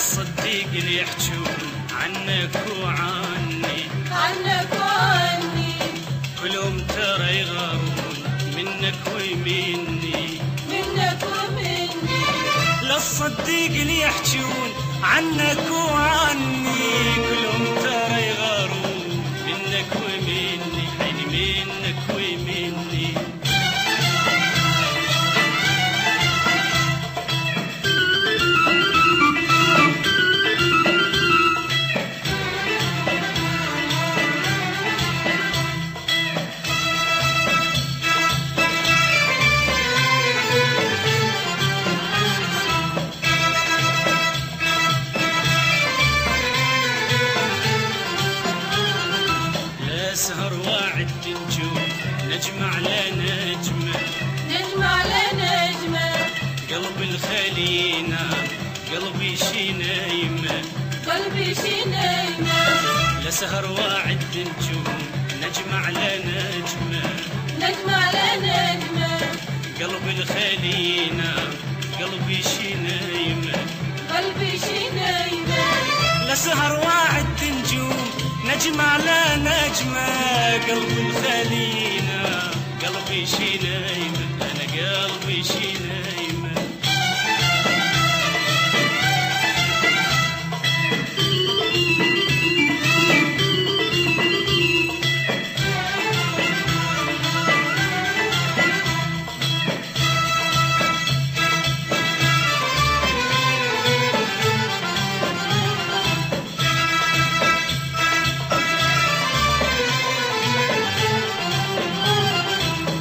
الصديق اللي يحجون عنك وعني كلهم ترى يغارون منك ومني للصديق اللي يحجون عنك وعني كلهم ترى يغارون منك ومني حين منك ومني. سهر واعد نجوم نجمع لنجمة قلب الخلينا قلبي شي نايمة لسهر واعد نجوم نجمع لنجمة قلب الخلينا قلبي شي نايمة لسهر واعد نجوم نجمع لا نجمة قلب الخلينا قلبي شي نايمة أنا قلبي شي نايمة.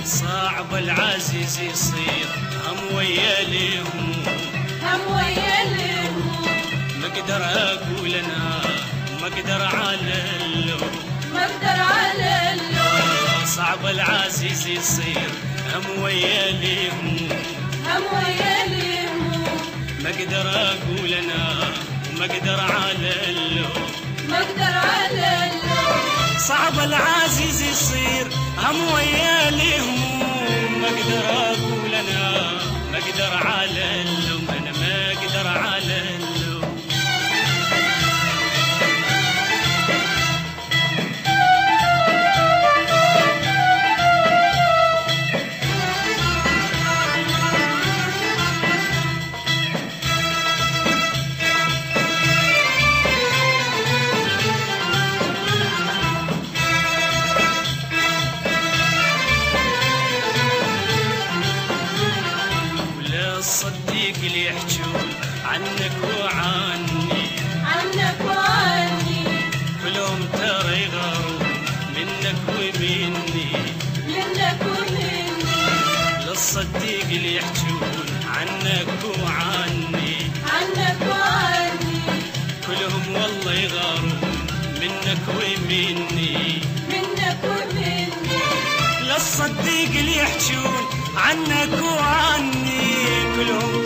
صعب العزيز يصير هم ويا الهموم ما اقدر اقول انا ما اقدر على اللوم صعب العزيز يصير هم ويا الهموم ما اقدر اقول انا ما اقدر على اللوم صعب العزيز يصير هم ويا الهموم ما اقدر اقول انا ما اقدر على اللوم انا ما اقدر على اللوم. الصديق اللي يحجون عنك وعني كلهم ترى يغارون منك ومني للصديق اللي يحجون عنك وعني كلهم والله يغارون منك ومني للصديق اللي يحجون عنك وعني كلهم